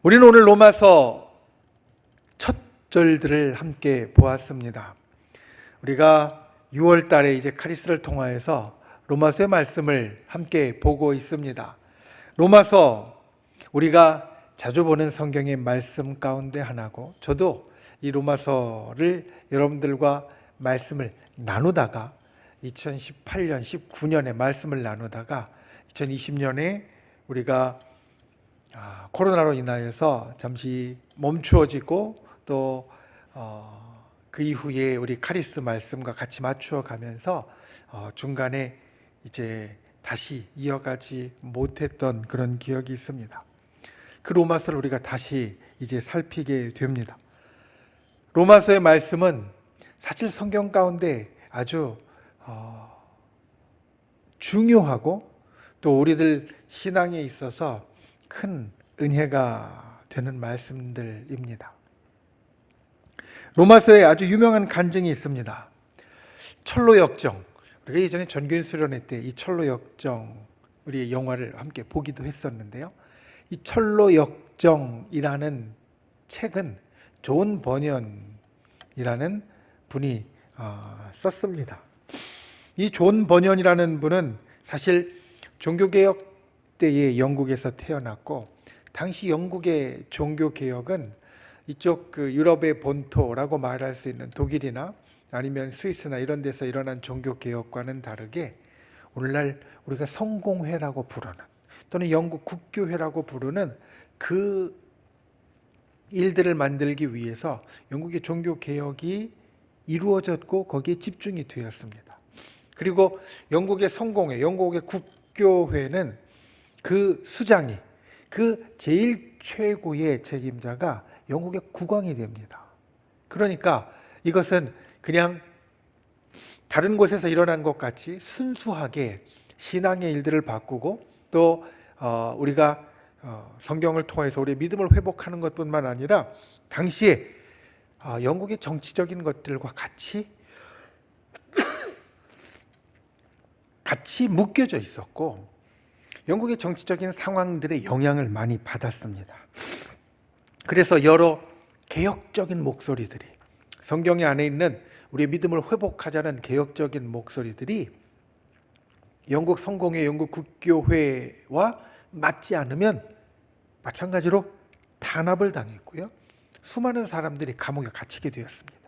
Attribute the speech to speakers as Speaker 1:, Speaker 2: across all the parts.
Speaker 1: 우리는 오늘 로마서 첫 절들을 함께 보았습니다. 우리가 6월 달에 이제 카리스를 통하여서 로마서의 말씀을 함께 보고 있습니다. 로마서 우리가 자주 보는 성경의 말씀 가운데 하나고, 저도 이 로마서를 여러분들과 말씀을 나누다가 2018년, 19년에 말씀을 나누다가 2020년에 우리가 코로나로 인하여서 잠시 멈추어지고 또 그 이후에 우리 카리스 말씀과 같이 맞추어 가면서 중간에 이제 다시 이어가지 못했던 그런 기억이 있습니다. 그 로마서를 우리가 다시 이제 살피게 됩니다. 로마서의 말씀은 사실 성경 가운데 아주 중요하고 또 우리들 신앙에 있어서 큰 은혜가 되는 말씀들입니다. 로마서에 아주 유명한 간증이 있습니다. 철로 역정. 우리가 예전에 전교인 수련회 때 이 철로 역정 우리 영화를 함께 보기도 했었는데요. 이 철로 역정이라는 책은 존 버년이라는 분이 썼습니다. 이 존 버년이라는 분은 사실 종교개혁 때에 영국에서 태어났고, 당시 영국의 종교개혁은 이쪽 그 유럽의 본토라고 말할 수 있는 독일이나 아니면 스위스나 이런 데서 일어난 종교개혁과는 다르게 오늘날 우리가 성공회라고 부르는, 또는 영국 국교회라고 부르는 그 일들을 만들기 위해서 영국의 종교개혁이 이루어졌고 거기에 집중이 되었습니다. 그리고 영국의 성공회, 영국의 국교회는 그 수장이, 그 제일 최고의 책임자가 영국의 국왕이 됩니다. 그러니까 이것은 그냥 다른 곳에서 일어난 것 같이 순수하게 신앙의 일들을 바꾸고 또 우리가 성경을 통해서 우리의 믿음을 회복하는 것뿐만 아니라 당시에 영국의 정치적인 것들과 같이 묶여져 있었고, 영국의 정치적인 상황들의 영향을 많이 받았습니다. 그래서 여러 개혁적인 목소리들이, 성경 안에 있는 우리의 믿음을 회복하자는 개혁적인 목소리들이 영국 성공회, 영국 국교회와 맞지 않으면 마찬가지로 탄압을 당했고요. 수많은 사람들이 감옥에 갇히게 되었습니다.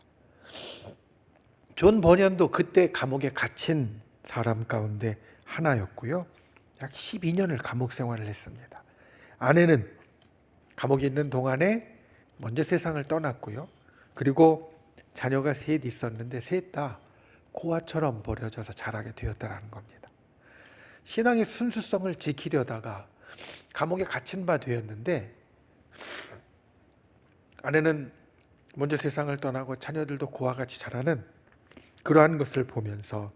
Speaker 1: 존 버년도 그때 감옥에 갇힌 사람 가운데 하나였고요. 약 12년을 감옥 생활을 했습니다. 아내는 감옥에 있는 동안에 먼저 세상을 떠났고요. 그리고 자녀가 셋 있었는데 셋 다 고아처럼 버려져서 자라게 되었다는 겁니다. 신앙의 순수성을 지키려다가 감옥에 갇힌 바 되었는데, 아내는 먼저 세상을 떠나고 자녀들도 고아 같이 자라는 그러한 것을 보면서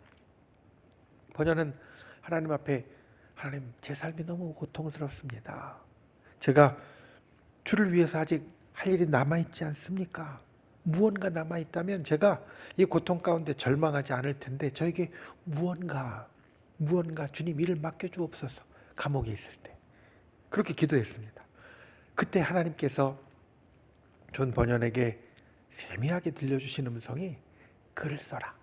Speaker 1: 버년은 하나님 앞에, 하나님, 제 삶이 너무 고통스럽습니다. 제가 주를 위해서 아직 할 일이 남아있지 않습니까? 무언가 남아있다면 제가 이 고통 가운데 절망하지 않을 텐데 저에게 무언가 주님 일을 맡겨주옵소서. 감옥에 있을 때 그렇게 기도했습니다. 그때 하나님께서 존 버년에게 세미하게 들려주신 음성이 글을 써라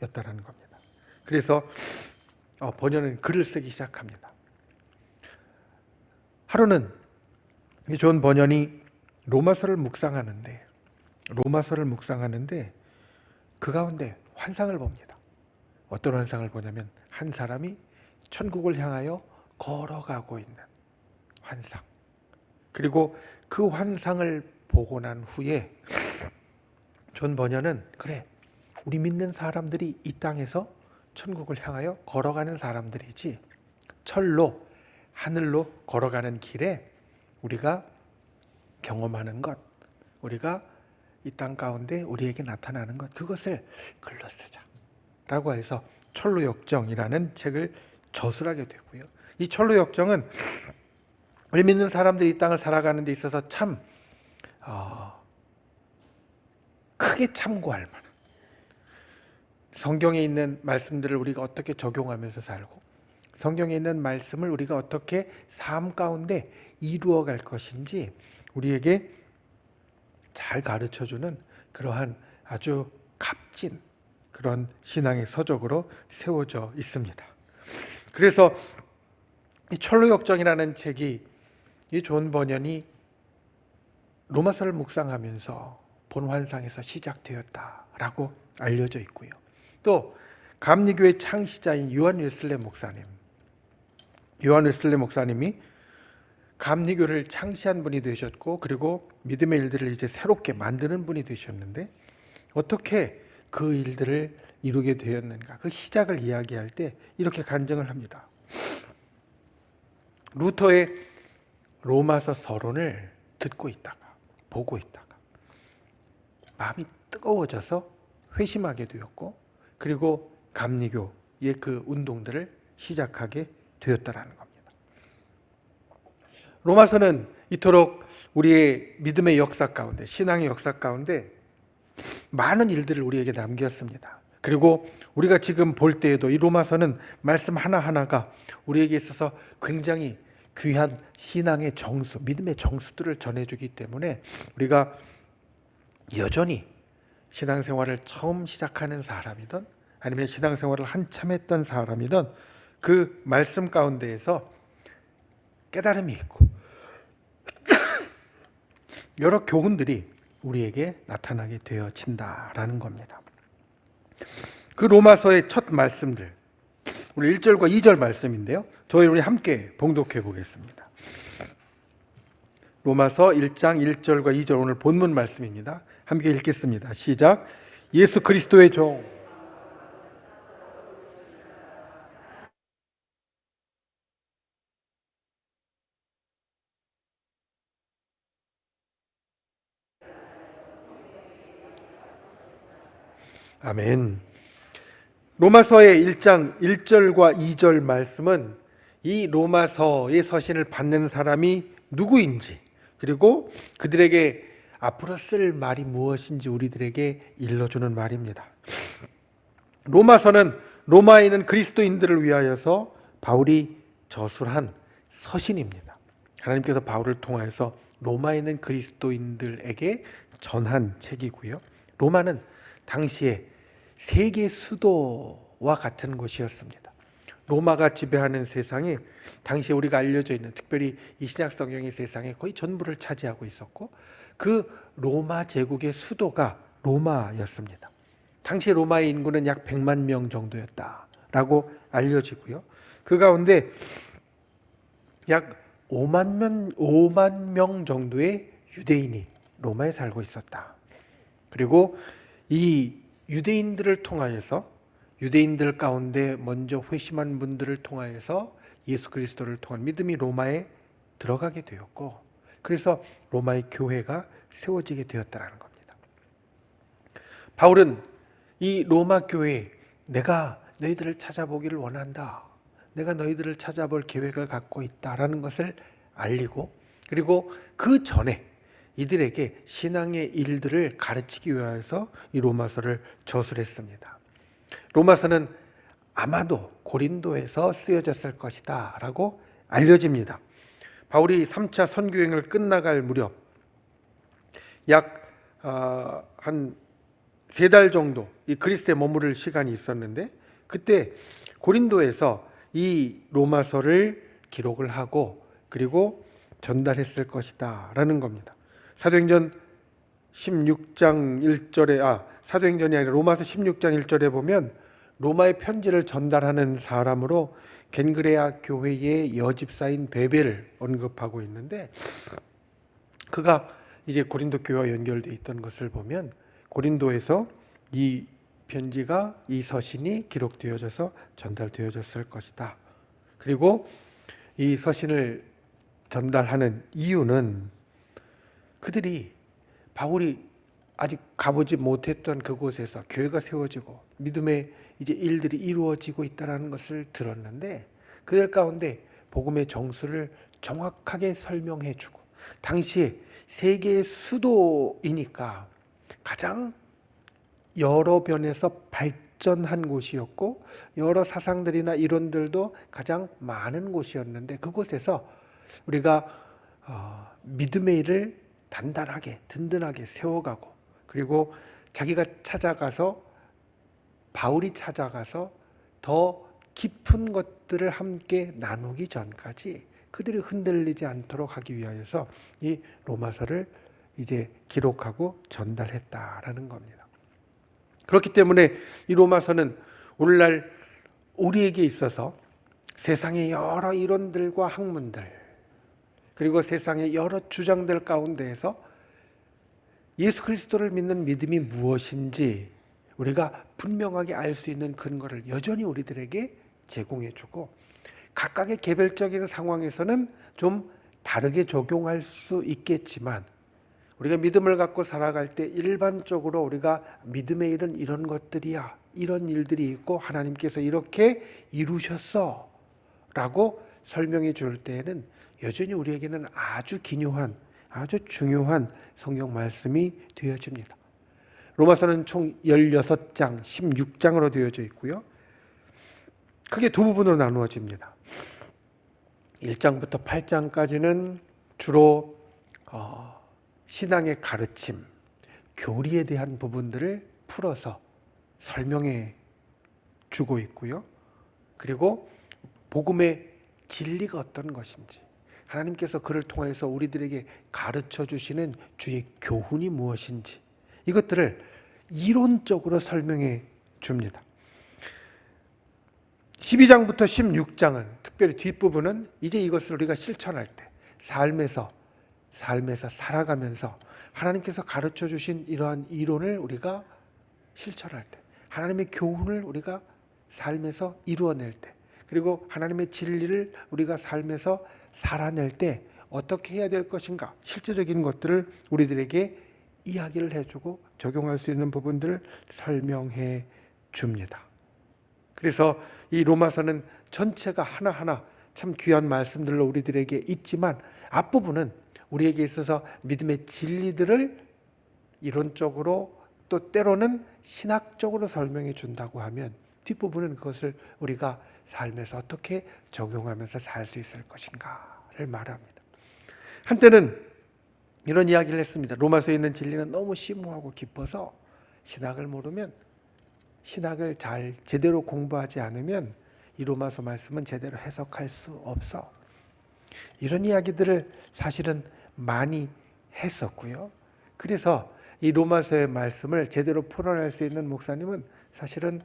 Speaker 1: 였다는 겁니다. 그래서 버년은 글을 쓰기 시작합니다. 하루는 존 버년이 로마서를 묵상하는데 그 가운데 환상을 봅니다. 어떤 환상을 보냐면 한 사람이 천국을 향하여 걸어가고 있는 환상. 그리고 그 환상을 보고 난 후에 존 버년은, 그래, 우리 믿는 사람들이 이 땅에서 천국을 향하여 걸어가는 사람들이지, 철로 하늘로 걸어가는 길에 우리가 경험하는 것, 우리가 이 땅 가운데 우리에게 나타나는 것, 그것을 글로 쓰자 라고 해서 철로 역정이라는 책을 저술하게 되고요. 이 철로 역정은 우리 믿는 사람들이 이 땅을 살아가는 데 있어서 참 크게 참고할 만한, 성경에 있는 말씀들을 우리가 어떻게 적용하면서 살고, 성경에 있는 말씀을 우리가 어떻게 삶 가운데 이루어갈 것인지 우리에게 잘 가르쳐주는 그러한 아주 값진 그런 신앙의 서적으로 세워져 있습니다. 그래서 이 철로역정이라는 책이 이 존 버년이 로마서를 묵상하면서 본 환상에서 시작되었다라고 알려져 있고요. 또 감리교의 창시자인 요한 웨슬레 목사님이 감리교를 창시한 분이 되셨고, 그리고 믿음의 일들을 이제 새롭게 만드는 분이 되셨는데, 어떻게 그 일들을 이루게 되었는가, 그 시작을 이야기할 때 이렇게 간증을 합니다. 루터의 로마서 서론을 듣고 있다가 보고 있다가 마음이 뜨거워져서 회심하게 되었고, 그리고 감리교의 그 운동들을 시작하게 되었다라는 겁니다. 로마서는 이토록 우리의 믿음의 역사 가운데, 신앙의 역사 가운데 많은 일들을 우리에게 남겼습니다. 그리고 우리가 지금 볼 때에도 이 로마서는 말씀 하나하나가 우리에게 있어서 굉장히 귀한 신앙의 정수, 믿음의 정수들을 전해주기 때문에 우리가 여전히 신앙생활을 처음 시작하는 사람이든 아니면 신앙생활을 한참 했던 사람이든 그 말씀 가운데에서 깨달음이 있고 여러 교훈들이 우리에게 나타나게 되어진다라는 겁니다. 그 로마서의 첫 말씀들, 우리 1절과 2절 말씀인데요. 우리 함께 봉독해 보겠습니다. 로마서 1장 1절과 2절 오늘 본문 말씀입니다. 함께 읽겠습니다. 시작. 예수 그리스도의 종 아멘. 로마서의 1장 1절과 2절 말씀은 이 로마서의 서신을 받는 사람이 누구인지, 그리고 그들에게 앞으로 쓸 말이 무엇인지 우리들에게 일러주는 말입니다. 로마서는 로마에 있는 그리스도인들을 위하여서 바울이 저술한 서신입니다. 하나님께서 바울을 통하여서 로마에 있는 그리스도인들에게 전한 책이고요. 로마는 당시에 세계 수도와 같은 곳이었습니다. 로마가 지배하는 세상이 당시에 우리가 알려져 있는, 특별히 이 신약 성경의 세상에 거의 전부를 차지하고 있었고, 그 로마 제국의 수도가 로마였습니다. 당시 로마의 인구는 약 100만 명 정도였다라고 알려지고요. 그 가운데 약 5만 명 정도의 유대인이 로마에 살고 있었다. 그리고 이 유대인들을 통하여서, 유대인들 가운데 먼저 회심한 분들을 통하여서 예수 그리스도를 통한 믿음이 로마에 들어가게 되었고, 그래서 로마의 교회가 세워지게 되었다는 겁니다. 바울은 이 로마 교회에 내가 너희들을 찾아보기를 원한다, 내가 너희들을 찾아볼 계획을 갖고 있다라는 것을 알리고, 그리고 그 전에 이들에게 신앙의 일들을 가르치기 위해서 이 로마서를 저술했습니다. 로마서는 아마도 고린도에서 쓰여졌을 것이다 라고 알려집니다. 바울이 3차 선교행을 끝나갈 무렵 약 한 3달 정도 이 그리스에 머무를 시간이 있었는데, 그때 고린도에서 이 로마서를 기록을 하고 그리고 전달했을 것이다 라는 겁니다. 사도행전 16장 1절에 사도행전이 아니라 로마서 16장 1절에 보면 로마의 편지를 전달하는 사람으로 겐그레아 교회의 여집사인 베베를 언급하고 있는데, 그가 이제 고린도 교회와 연결되어 있던 것을 보면 고린도에서 이 편지가, 이 서신이 기록되어져서 전달되어졌을 것이다. 그리고 이 서신을 전달하는 이유는 그들이 바울이 아직 가보지 못했던 그곳에서 교회가 세워지고 믿음의 이제 일들이 이루어지고 있다는 것을 들었는데, 그들 가운데 복음의 정수를 정확하게 설명해주고, 당시에 세계의 수도이니까 가장 여러 변에서 발전한 곳이었고 여러 사상들이나 이론들도 가장 많은 곳이었는데, 그곳에서 우리가 믿음의 일을 단단하게 든든하게 세워가고, 그리고 자기가 찾아가서, 바울이 찾아가서 더 깊은 것들을 함께 나누기 전까지 그들이 흔들리지 않도록 하기 위하여서 이 로마서를 이제 기록하고 전달했다라는 겁니다. 그렇기 때문에 이 로마서는 오늘날 우리에게 있어서 세상의 여러 이론들과 학문들, 그리고 세상의 여러 주장들 가운데에서 예수 그리스도를 믿는 믿음이 무엇인지 우리가 분명하게 알 수 있는 근거를 여전히 우리들에게 제공해주고, 각각의 개별적인 상황에서는 좀 다르게 적용할 수 있겠지만, 우리가 믿음을 갖고 살아갈 때 일반적으로 우리가 믿음의 일은 이런 것들이야, 이런 일들이 있고 하나님께서 이렇게 이루셨어 라고 설명해 줄 때에는 여전히 우리에게는 아주 기묘한, 아주 중요한 성경 말씀이 되어집니다. 로마서는 총 16장, 16장으로 되어져 있고요. 크게 두 부분으로 나누어집니다. 1장부터 8장까지는 주로 신앙의 가르침, 교리에 대한 부분들을 풀어서 설명해 주고 있고요. 그리고 복음의 진리가 어떤 것인지, 하나님께서 그를 통해서 우리들에게 가르쳐 주시는 주의 교훈이 무엇인지, 이것들을 이론적으로 설명해 줍니다. 12장부터 16장은, 특별히 뒷부분은 이제 이것을 우리가 실천할 때, 삶에서 살아가면서 하나님께서 가르쳐 주신 이러한 이론을 우리가 실천할 때, 하나님의 교훈을 우리가 삶에서 이루어낼 때, 그리고 하나님의 진리를 우리가 삶에서 살아낼 때 어떻게 해야 될 것인가, 실제적인 것들을 우리들에게 이야기를 해주고 적용할 수 있는 부분들을 설명해 줍니다. 그래서 이 로마서는 전체가 하나하나 참 귀한 말씀들로 우리들에게 있지만, 앞부분은 우리에게 있어서 믿음의 진리들을 이론적으로, 또 때로는 신학적으로 설명해 준다고 하면, 뒷부분은 그것을 우리가 삶에서 어떻게 적용하면서 살 수 있을 것인가를 말합니다. 한때는 이런 이야기를 했습니다. 로마서에 있는 진리는 너무 심오하고 깊어서 신학을 모르면, 신학을 잘 제대로 공부하지 않으면 이 로마서 말씀은 제대로 해석할 수 없어. 이런 이야기들을 사실은 많이 했었고요. 그래서 이 로마서의 말씀을 제대로 풀어낼 수 있는 목사님은 사실은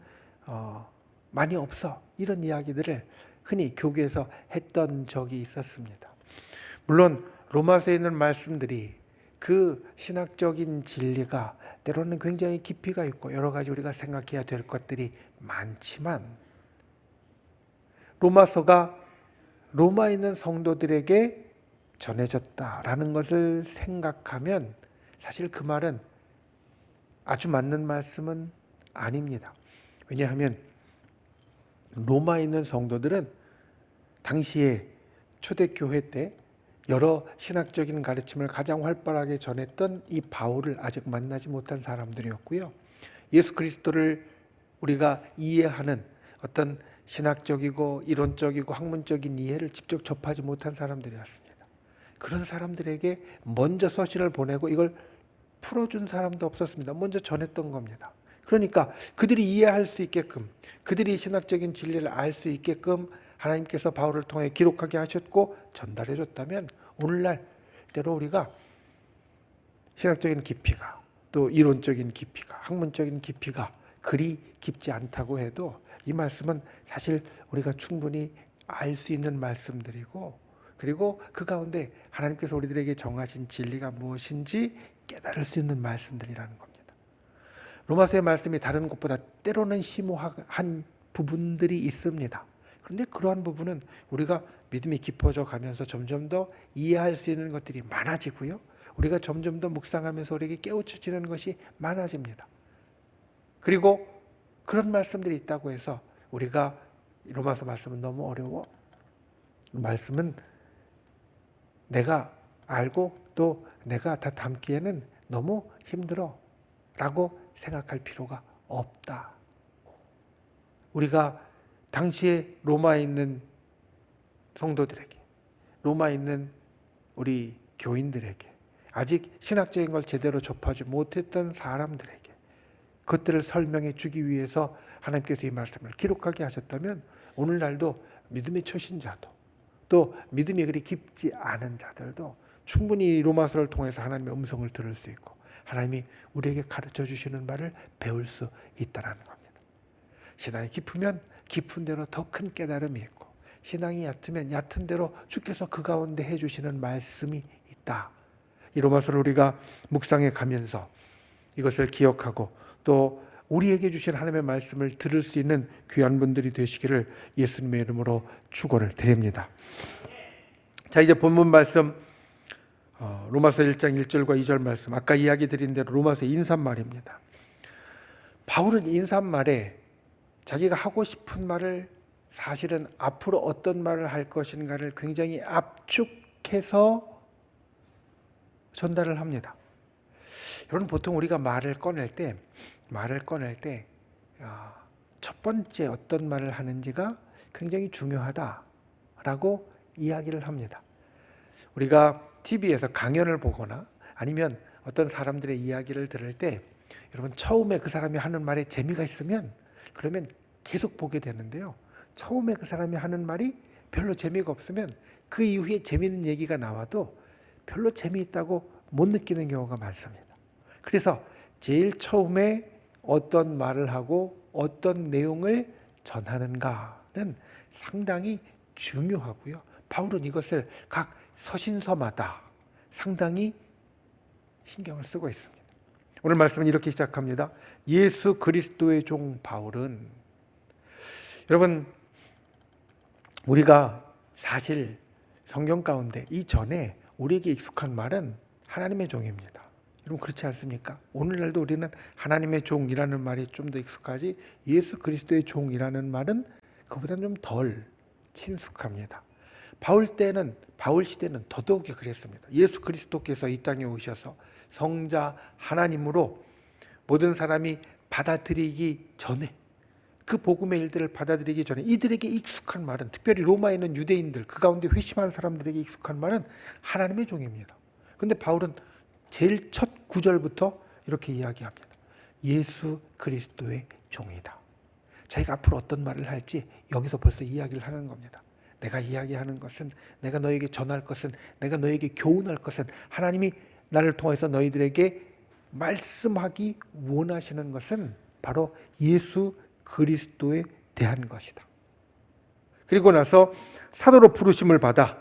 Speaker 1: 많이 없어. 이런 이야기들을 흔히 교계에서 했던 적이 있었습니다. 물론 로마서에 있는 말씀들이, 그 신학적인 진리가 때로는 굉장히 깊이가 있고 여러 가지 우리가 생각해야 될 것들이 많지만, 로마서가 로마에 있는 성도들에게 전해졌다라는 것을 생각하면 사실 그 말은 아주 맞는 말씀은 아닙니다. 왜냐하면 로마에 있는 성도들은 당시에 초대교회 때 여러 신학적인 가르침을 가장 활발하게 전했던 이 바울을 아직 만나지 못한 사람들이었고요. 예수 그리스도를 우리가 이해하는 어떤 신학적이고 이론적이고 학문적인 이해를 직접 접하지 못한 사람들이었습니다. 그런 사람들에게 먼저 서신을 보내고 이걸 풀어준 사람도 없었습니다. 먼저 전했던 겁니다. 그러니까 그들이 이해할 수 있게끔, 그들이 신학적인 진리를 알 수 있게끔 하나님께서 바울을 통해 기록하게 하셨고 전달해 줬다면, 오늘날 때로 우리가 신학적인 깊이가, 또 이론적인 깊이가, 학문적인 깊이가 그리 깊지 않다고 해도 이 말씀은 사실 우리가 충분히 알 수 있는 말씀들이고, 그리고 그 가운데 하나님께서 우리들에게 정하신 진리가 무엇인지 깨달을 수 있는 말씀들이라는 겁니다. 로마서의 말씀이 다른 것보다 때로는 심오한 부분들이 있습니다. 그런데 그러한 부분은 우리가 믿음이 깊어져 가면서 점점 더 이해할 수 있는 것들이 많아지고요. 우리가 점점 더 묵상하면서 우리에게 깨우쳐지는 것이 많아집니다. 그리고 그런 말씀들이 있다고 해서 우리가 로마서 말씀은 너무 어려워, 말씀은 내가 알고 또 내가 다 담기에는 너무 힘들어 라고 생각할 필요가 없다. 우리가 당시에 로마에 있는 성도들에게, 로마에 있는 우리 교인들에게, 아직 신학적인 걸 제대로 접하지 못했던 사람들에게 그것들을 설명해 주기 위해서 하나님께서 이 말씀을 기록하게 하셨다면 오늘날도 믿음의 초신자도 또 믿음이 그리 깊지 않은 자들도 충분히 로마서를 통해서 하나님의 음성을 들을 수 있고 하나님이 우리에게 가르쳐 주시는 말을 배울 수 있다는 겁니다. 신앙이 깊으면 깊은 대로 더 큰 깨달음이 있고 신앙이 얕으면 얕은 대로 주께서 그 가운데 해주시는 말씀이 있다. 이 로마서를 우리가 묵상해 가면서 이것을 기억하고 또 우리에게 주신 하나님의 말씀을 들을 수 있는 귀한 분들이 되시기를 예수님의 이름으로 축원을 드립니다. 자, 이제 본문 말씀 로마서 1장 1절과 2절 말씀, 아까 이야기 드린 대로 로마서 인사말입니다. 바울은 인사말에 자기가 하고 싶은 말을 사실은 앞으로 어떤 말을 할 것인가를 굉장히 압축해서 전달을 합니다. 여러분, 보통 우리가 말을 꺼낼 때 첫 번째 어떤 말을 하는지가 굉장히 중요하다라고 이야기를 합니다. 우리가 TV에서 강연을 보거나 아니면 어떤 사람들의 이야기를 들을 때 여러분, 처음에 그 사람이 하는 말에 재미가 있으면 그러면 계속 보게 되는데요. 처음에 그 사람이 하는 말이 별로 재미가 없으면 그 이후에 재미있는 얘기가 나와도 별로 재미있다고 못 느끼는 경우가 많습니다. 그래서 제일 처음에 어떤 말을 하고 어떤 내용을 전하는가는 상당히 중요하고요. 바울은 이것을 각 서신서마다 상당히 신경을 쓰고 있습니다. 오늘 말씀은 이렇게 시작합니다. 예수 그리스도의 종 바울은, 여러분, 우리가 사실 성경 가운데 이전에 우리에게 익숙한 말은 하나님의 종입니다. 여러분, 그렇지 않습니까? 오늘날도 우리는 하나님의 종이라는 말이 좀 더 익숙하지 예수 그리스도의 종이라는 말은 그보다는 좀 덜 친숙합니다. 바울 시대는 더더욱이 그랬습니다. 예수 그리스도께서 이 땅에 오셔서 성자 하나님으로 모든 사람이 받아들이기 전에, 그 복음의 일들을 받아들이기 전에 이들에게 익숙한 말은, 특별히 로마에 있는 유대인들, 그 가운데 회심한 사람들에게 익숙한 말은 하나님의 종입니다. 그런데 바울은 제일 첫 구절부터 이렇게 이야기합니다. 예수 그리스도의 종이다. 자기가 앞으로 어떤 말을 할지 여기서 벌써 이야기를 하는 겁니다. 내가 이야기하는 것은, 내가 너에게 전할 것은, 내가 너에게 교훈할 것은, 하나님이 나를 통해서 너희들에게 말씀하기 원하시는 것은 바로 예수 그리스도에 대한 것이다. 그리고 나서 사도로 부르심을 받아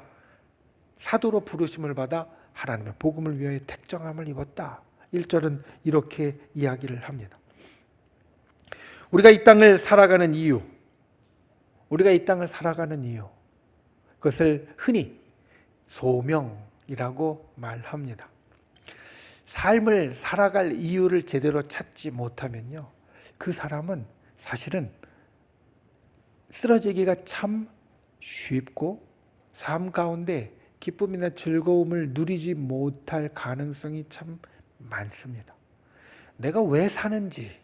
Speaker 1: 하나님의 복음을 위하여 택정함을 입었다. 1절은 이렇게 이야기를 합니다. 우리가 이 땅을 살아가는 이유, 그것을 흔히 소명이라고 말합니다. 삶을 살아갈 이유를 제대로 찾지 못하면요, 그 사람은 사실은 쓰러지기가 참 쉽고 삶 가운데 기쁨이나 즐거움을 누리지 못할 가능성이 참 많습니다. 내가 왜 사는지,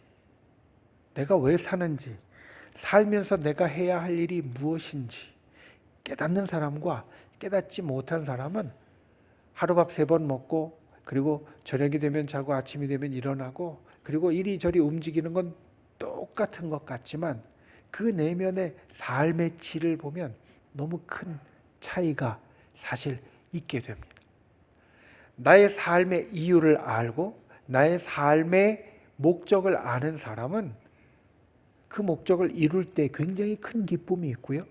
Speaker 1: 살면서 내가 해야 할 일이 무엇인지 깨닫는 사람과 깨닫지 못한 사람은 하루밥 3번 먹고, 그리고 저녁이 되면 자고 아침이 되면 일어나고, 그리고 이리저리 움직이는 건 똑같은 것 같지만 그 내면의 삶의 질을 보면 너무 큰 차이가 사실 있게 됩니다. 나의 삶의 이유를 알고 나의 삶의 목적을 아는 사람은 그 목적을 이룰 때 굉장히 큰 기쁨이 있고요.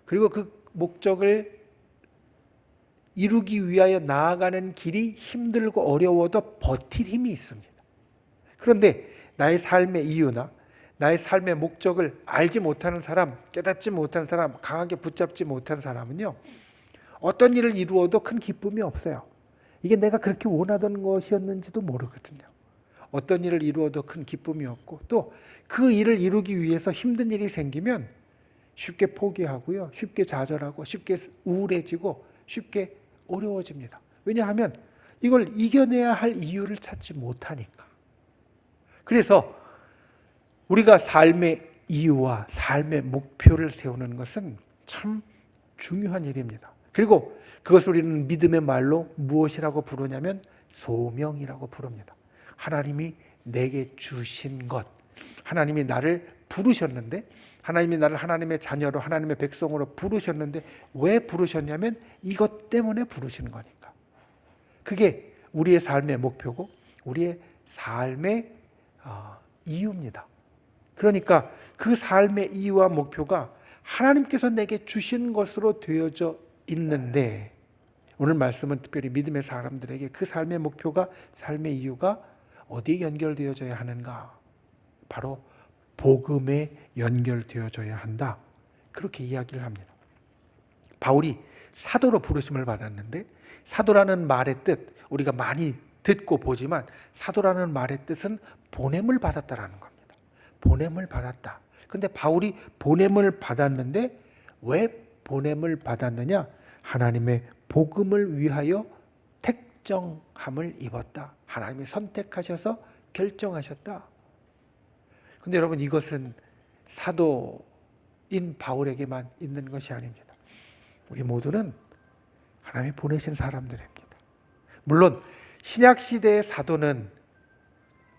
Speaker 1: 그리고 그 목적을 이루기 위하여 나아가는 길이 힘들고 어려워도 버틸 힘이 있습니다. 그런데 나의 삶의 이유나 나의 삶의 목적을 알지 못하는 사람, 깨닫지 못한 사람, 강하게 붙잡지 못한 사람은요, 어떤 일을 이루어도 큰 기쁨이 없어요. 이게 내가 그렇게 원하던 것이었는지도 모르거든요. 어떤 일을 이루어도 큰 기쁨이 없고, 또 그 일을 이루기 위해서 힘든 일이 생기면 쉽게 포기하고요, 쉽게 좌절하고, 쉽게 우울해지고, 쉽게 어려워집니다. 왜냐하면 이걸 이겨내야 할 이유를 찾지 못하니까. 그래서 우리가 삶의 이유와 삶의 목표를 세우는 것은 참 중요한 일입니다. 그리고 그것을 우리는 믿음의 말로 무엇이라고 부르냐면 소명이라고 부릅니다. 하나님이 내게 주신 것, 하나님이 나를 부르셨는데, 하나님이 나를 하나님의 자녀로, 하나님의 백성으로 부르셨는데 왜 부르셨냐면 이것 때문에 부르시는 거니까. 그게 우리의 삶의 목표고 우리의 삶의 이유입니다. 그러니까 그 삶의 이유와 목표가 하나님께서 내게 주신 것으로 되어져 있는데, 오늘 말씀은 특별히 믿음의 사람들에게 그 삶의 목표가, 삶의 이유가 어디에 연결되어져야 하는가? 바로 복음에 연결되어져야 한다. 그렇게 이야기를 합니다. 바울이 사도로 부르심을 받았는데, 사도라는 말의 뜻, 우리가 많이 듣고 보지만 사도라는 말의 뜻은 보냄을 받았다라는 겁니다. 보냄을 받았다. 그런데 바울이 보냄을 받았는데 왜 보냄을 받았느냐? 하나님의 복음을 위하여 택정함을 입었다. 하나님이 선택하셔서 결정하셨다. 그런데 여러분, 이것은 사도인 바울에게만 있는 것이 아닙니다. 우리 모두는 하나님이 보내신 사람들입니다. 물론 신약시대의 사도는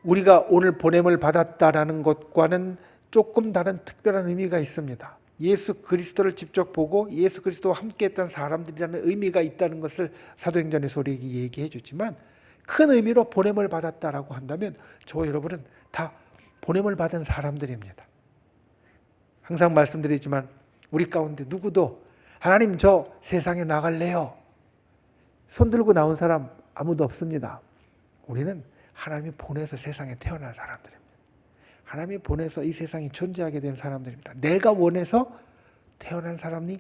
Speaker 1: 우리가 오늘 보냄을 받았다라는 것과는 조금 다른 특별한 의미가 있습니다. 예수 그리스도를 직접 보고 예수 그리스도와 함께했던 사람들이라는 의미가 있다는 것을 사도행전에서 우리에게 얘기해 주지만, 큰 의미로 보냄을 받았다라고 한다면 저와 여러분은 다 보냄을 받은 사람들입니다. 항상 말씀드리지만 우리 가운데 누구도 하나님 저 세상에 나갈래요, 손 들고 나온 사람 아무도 없습니다. 우리는 하나님이 보내서 세상에 태어난 사람들입니다. 하나님이 보내서 이 세상에 존재하게 된 사람들입니다. 내가 원해서 태어난 사람이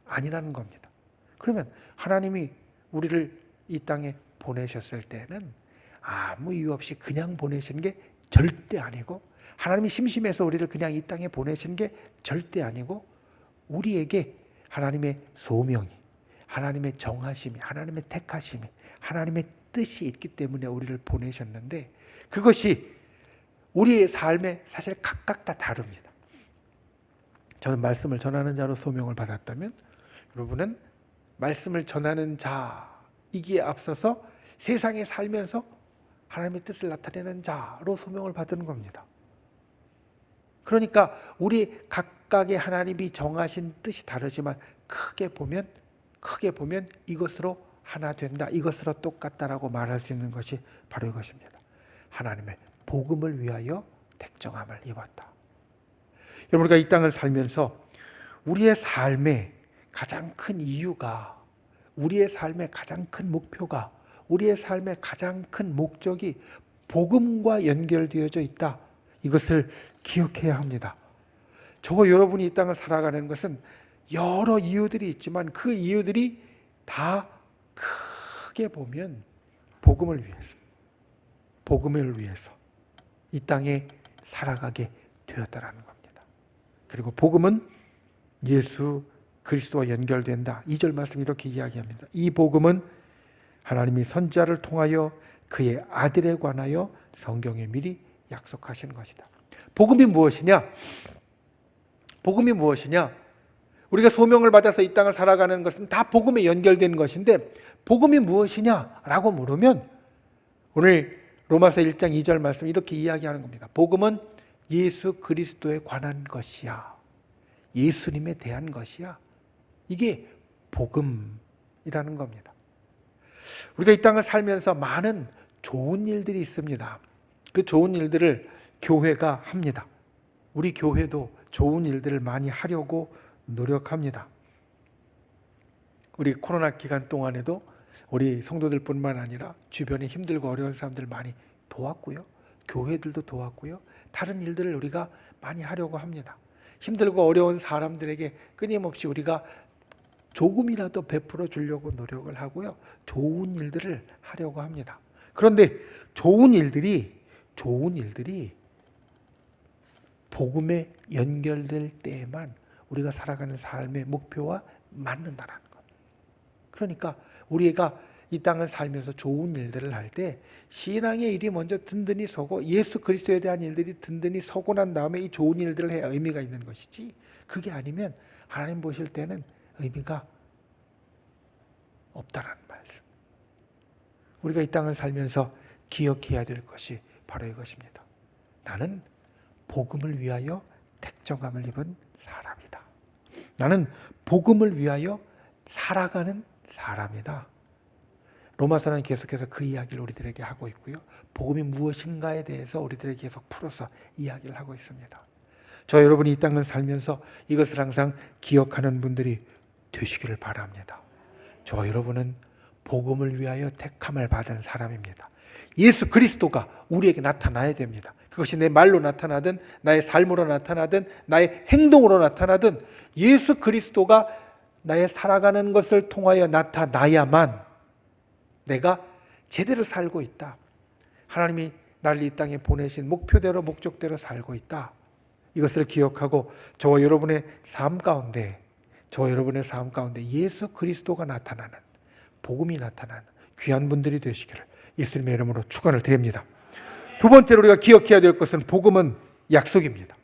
Speaker 1: 아니라는 겁니다. 그러면 하나님이 우리를 이 땅에 보내셨을 때는 아무 이유 없이 그냥 보내신 게 절대 아니고, 하나님이 심심해서 우리를 그냥 이 땅에 보내신 게 절대 아니고, 우리에게 하나님의 소명이, 하나님의 정하심이, 하나님의 택하심이, 하나님의 뜻이 있기 때문에 우리를 보내셨는데, 그것이 우리의 삶에 사실 각각 다 다릅니다. 저는 말씀을 전하는 자로 소명을 받았다면, 여러분은 말씀을 전하는 자이기에 앞서서 세상에 살면서 하나님의 뜻을 나타내는 자로 소명을 받은 겁니다. 그러니까 우리 각각의 하나님이 정하신 뜻이 다르지만 크게 보면 이것으로 하나 된다, 이것으로 똑같다라고 말할 수 있는 것이 바로 이것입니다. 하나님의 복음을 위하여 택정함을 입었다. 여러분, 우리가 이 땅을 살면서 우리의 삶의 가장 큰 이유가, 우리의 삶의 가장 큰 목표가, 우리의 삶의 가장 큰 목적이 복음과 연결되어져 있다. 이것을 기억해야 합니다. 저와 여러분이 이 땅을 살아가는 것은 여러 이유들이 있지만 그 이유들이 다 크게 보면 복음을 위해서 이 땅에 살아가게 되었다라는 겁니다. 그리고 복음은 예수 그리스도와 연결된다. 2절 말씀 이렇게 이야기합니다. 이 복음은 하나님이 선지자를 통하여 그의 아들에 관하여 성경에 미리 약속하신 것이다. 복음이 무엇이냐? 복음이 무엇이냐? 우리가 소명을 받아서 이 땅을 살아가는 것은 다 복음에 연결된 것인데, 복음이 무엇이냐라고 물으면 오늘 로마서 1장 2절 말씀 이렇게 이야기하는 겁니다. 복음은 예수 그리스도에 관한 것이야. 예수님에 대한 것이야. 이게 복음이라는 겁니다. 우리가 이 땅을 살면서 많은 좋은 일들이 있습니다. 그 좋은 일들을 교회가 합니다. 우리 교회도 좋은 일들을 많이 하려고 노력합니다. 우리 코로나 기간 동안에도 우리 성도들뿐만 아니라 주변에 힘들고 어려운 사람들 많이 도왔고요. 교회들도 도왔고요. 다른 일들을 우리가 많이 하려고 합니다. 힘들고 어려운 사람들에게 끊임없이 우리가 조금이라도 베풀어 주려고 노력을 하고요. 좋은 일들을 하려고 합니다. 그런데 좋은 일들이 복음에 연결될 때에만 우리가 살아가는 삶의 목표와 맞는다라는 겁니다. 그러니까 우리가 이 땅을 살면서 좋은 일들을 할 때 신앙의 일이 먼저 든든히 서고 예수 그리스도에 대한 일들이 든든히 서고 난 다음에 이 좋은 일들을 해야 의미가 있는 것이지, 그게 아니면 하나님 보실 때는 의미가 없다라는 말씀. 우리가 이 땅을 살면서 기억해야 될 것이 바로 이것입니다. 나는 복음을 위하여 택정함을 입은 사람이다. 나는 복음을 위하여 살아가는 사람이다. 로마서는 계속해서 그 이야기를 우리들에게 하고 있고요. 복음이 무엇인가에 대해서 우리들에게 계속 풀어서 이야기를 하고 있습니다. 저 여러분이 이 땅을 살면서 이것을 항상 기억하는 분들이 되시기를 바랍니다. 저 여러분은 복음을 위하여 택함을 받은 사람입니다. 예수 그리스도가 우리에게 나타나야 됩니다. 그것이 내 말로 나타나든 나의 삶으로 나타나든 나의 행동으로 나타나든 예수 그리스도가 나의 살아가는 것을 통하여 나타나야만 내가 제대로 살고 있다. 하나님이 나를 이 땅에 보내신 목표대로 목적대로 살고 있다. 이것을 기억하고 저와 여러분의 삶 가운데 예수 그리스도가 나타나는, 복음이 나타나는 귀한 분들이 되시기를 예수님의 이름으로 축원을 드립니다. 두 번째로 우리가 기억해야 될 것은 복음은 약속입니다.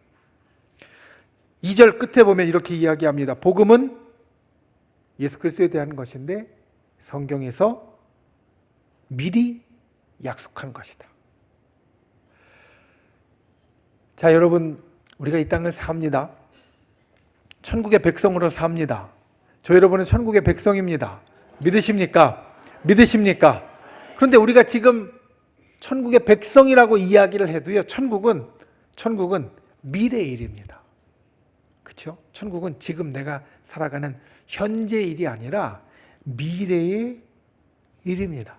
Speaker 1: 2절 끝에 보면 이렇게 이야기합니다. 복음은 예수 그리스도에 대한 것인데 성경에서 미리 약속한 것이다. 자, 여러분, 우리가 이 땅을 삽니다. 천국의 백성으로 삽니다. 저 여러분은 천국의 백성입니다. 믿으십니까? 믿으십니까? 그런데 우리가 지금 천국의 백성이라고 이야기를 해도요, 천국은 미래의 일입니다. 그렇죠? 천국은 지금 내가 살아가는 현재의 일이 아니라 미래의 일입니다.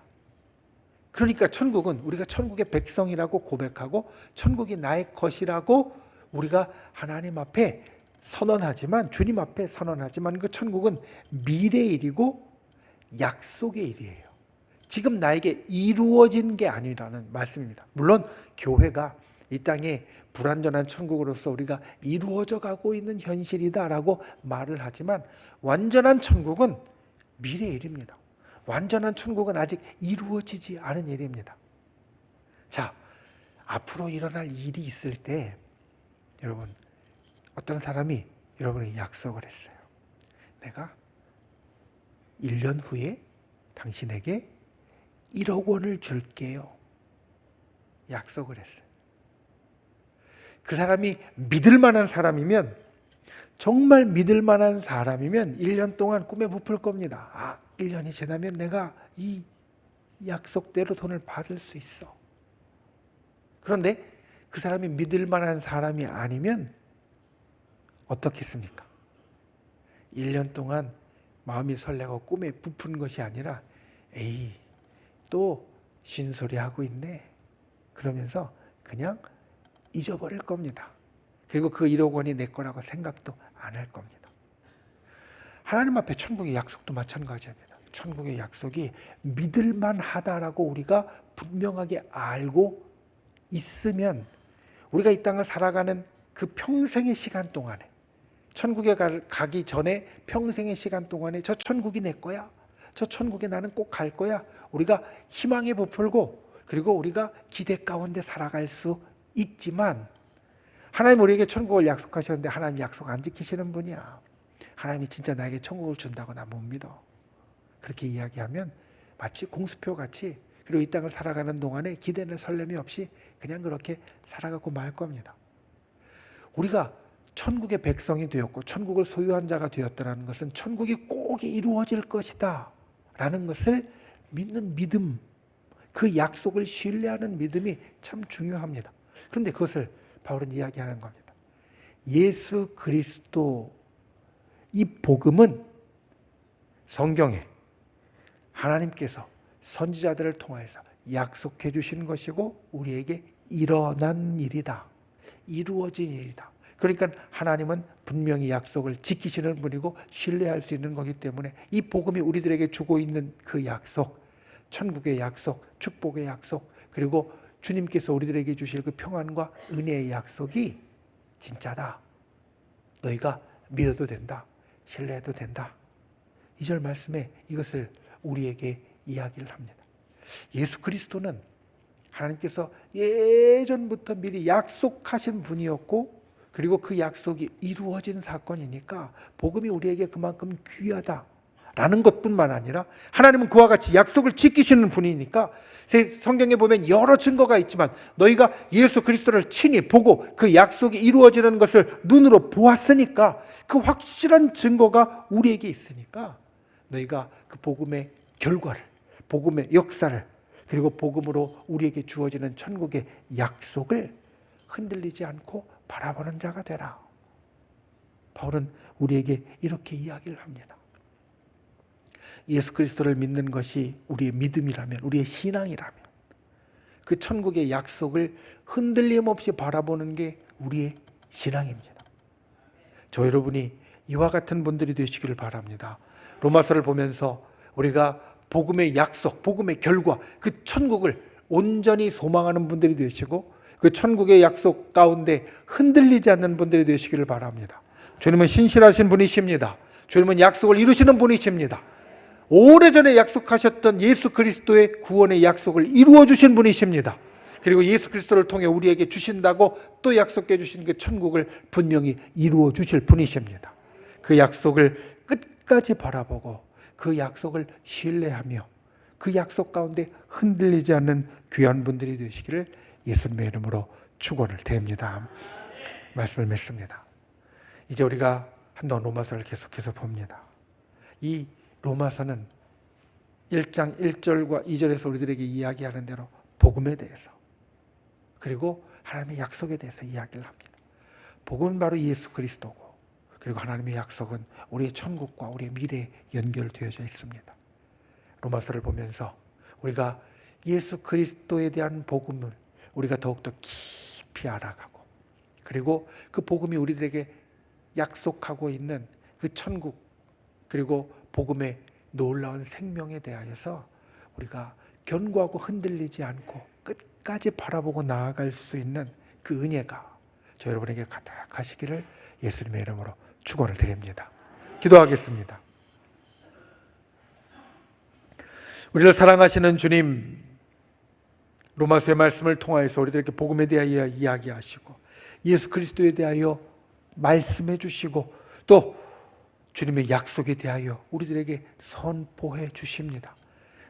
Speaker 1: 그러니까 천국은 우리가 천국의 백성이라고 고백하고 천국이 나의 것이라고 우리가 하나님 앞에 선언하지만, 주님 앞에 선언하지만 그 천국은 미래의 일이고 약속의 일이에요. 지금 나에게 이루어진 게 아니라는 말씀입니다. 물론 교회가 이 땅에 불완전한 천국으로서 우리가 이루어져 가고 있는 현실이다라고 말을 하지만 완전한 천국은 미래의 일입니다. 완전한 천국은 아직 이루어지지 않은 일입니다. 자, 앞으로 일어날 일이 있을 때 여러분, 어떤 사람이 여러분에게 약속을 했어요. 내가 1년 후에 당신에게 1억 원을 줄게요. 약속을 했어요. 그 사람이 믿을 만한 사람이면, 정말 믿을 만한 사람이면 1년 동안 꿈에 부풀 겁니다. 1년이 지나면 내가 이 약속대로 돈을 받을 수 있어. 그런데 그 사람이 믿을 만한 사람이 아니면 어떻겠습니까? 1년 동안 마음이 설레고 꿈에 부푼 것이 아니라 에이, 또 쉰소리 하고 있네. 그러면서 그냥 잊어버릴 겁니다. 그리고 그 1억 원이 내 거라고 생각도 안 할 겁니다. 하나님 앞에 천국의 약속도 마찬가지입니다. 천국의 약속이 믿을만 하다라고 우리가 분명하게 알고 있으면 우리가 이 땅을 살아가는 그 평생의 시간 동안에, 천국에 가기 전에 평생의 시간 동안에 저 천국이 내 거야, 저 천국에 나는 꼭 갈 거야, 우리가 희망에 부풀고 그리고 우리가 기대 가운데 살아갈 수 있지만, 하나님 우리에게 천국을 약속하셨는데 하나님 약속 안 지키시는 분이야. 하나님이 진짜 나에게 천국을 준다고 나 못 믿어. 그렇게 이야기하면 마치 공수표 같이, 그리고 이 땅을 살아가는 동안에 기대는 설렘이 없이 그냥 그렇게 살아가고 말 겁니다. 우리가 천국의 백성이 되었고 천국을 소유한 자가 되었다는 것은 천국이 꼭 이루어질 것이다 라는 것을 믿는 믿음, 그 약속을 신뢰하는 믿음이 참 중요합니다. 그런데 그것을 바울은 이야기하는 겁니다. 예수 그리스도, 이 복음은 성경에 하나님께서 선지자들을 통해서 약속해 주신 것이고 우리에게 일어난 일이다. 이루어진 일이다. 그러니까 하나님은 분명히 약속을 지키시는 분이고 신뢰할 수 있는 거기 때문에 이 복음이 우리들에게 주고 있는 그 약속, 천국의 약속, 축복의 약속, 그리고 주님께서 우리들에게 주실 그 평안과 은혜의 약속이 진짜다. 너희가 믿어도 된다. 신뢰해도 된다. 2절 말씀에 이것을 우리에게 이야기를 합니다. 예수 그리스도는 하나님께서 예전부터 미리 약속하신 분이었고, 그리고 그 약속이 이루어진 사건이니까 복음이 우리에게 그만큼 귀하다 라는 것뿐만 아니라 하나님은 그와 같이 약속을 지키시는 분이니까 성경에 보면 여러 증거가 있지만 너희가 예수 그리스도를 친히 보고 그 약속이 이루어지는 것을 눈으로 보았으니까 그 확실한 증거가 우리에게 있으니까 너희가 그 복음의 결과를, 복음의 역사를, 그리고 복음으로 우리에게 주어지는 천국의 약속을 흔들리지 않고 바라보는 자가 되라. 바울은 우리에게 이렇게 이야기를 합니다. 예수 그리스도를 믿는 것이 우리의 믿음이라면, 우리의 신앙이라면 그 천국의 약속을 흔들림 없이 바라보는 게 우리의 신앙입니다. 저 여러분이 이와 같은 분들이 되시기를 바랍니다. 로마서를 보면서 우리가 복음의 약속, 복음의 결과, 그 천국을 온전히 소망하는 분들이 되시고 그 천국의 약속 가운데 흔들리지 않는 분들이 되시기를 바랍니다. 주님은 신실하신 분이십니다. 주님은 약속을 이루시는 분이십니다. 오래전에 약속하셨던 예수 그리스도의 구원의 약속을 이루어 주신 분이십니다. 그리고 예수 그리스도를 통해 우리에게 주신다고 또 약속해 주신 그 천국을 분명히 이루어 주실 분이십니다. 그 약속을 끝까지 바라보고 그 약속을 신뢰하며 그 약속 가운데 흔들리지 않는 귀한 분들이 되시기를 예수님의 이름으로 축원을 드립니다. 말씀을 맺습니다. 이제 우리가 한동안 로마서를 계속해서 봅니다. 이 로마서는 1장 1절과 2절에서 우리들에게 이야기하는 대로 복음에 대해서 그리고 하나님의 약속에 대해서 이야기를 합니다. 복음은 바로 예수 그리스도고 그리고 하나님의 약속은 우리의 천국과 우리의 미래에 연결되어져 있습니다. 로마서를 보면서 우리가 예수 그리스도에 대한 복음을 우리가 더욱더 깊이 알아가고 그리고 그 복음이 우리들에게 약속하고 있는 그 천국 그리고 복음의 놀라운 생명에 대하여서 우리가 견고하고 흔들리지 않고 끝까지 바라보고 나아갈 수 있는 그 은혜가 저 여러분에게 가득하시기를 예수님의 이름으로 축원을 드립니다. 기도하겠습니다. 우리를 사랑하시는 주님, 로마서의 말씀을 통하여서 우리들에게 복음에 대하여 이야기하시고 예수 그리스도에 대하여 말씀해 주시고 또 주님의 약속에 대하여 우리들에게 선포해 주십니다.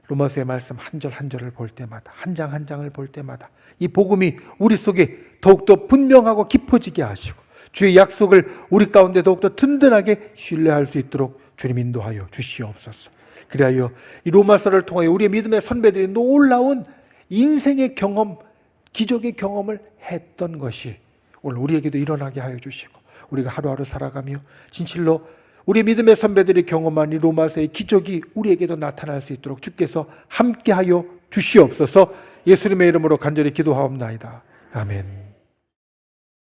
Speaker 1: 로마서의 말씀 한 절 한 절을 볼 때마다 한 장 한 장을 볼 때마다 이 복음이 우리 속에 더욱더 분명하고 깊어지게 하시고 주의 약속을 우리 가운데 더욱더 든든하게 신뢰할 수 있도록 주님 인도하여 주시옵소서. 그리하여 이 로마서를 통해 우리의 믿음의 선배들이 놀라운 인생의 경험, 기적의 경험을 했던 것이 오늘 우리에게도 일어나게 하여 주시고 우리가 하루하루 살아가며 진실로 우리 믿음의 선배들이 경험한 이 로마서의 기적이 우리에게도 나타날 수 있도록 주께서 함께하여 주시옵소서. 예수님의 이름으로 간절히 기도하옵나이다. 아멘.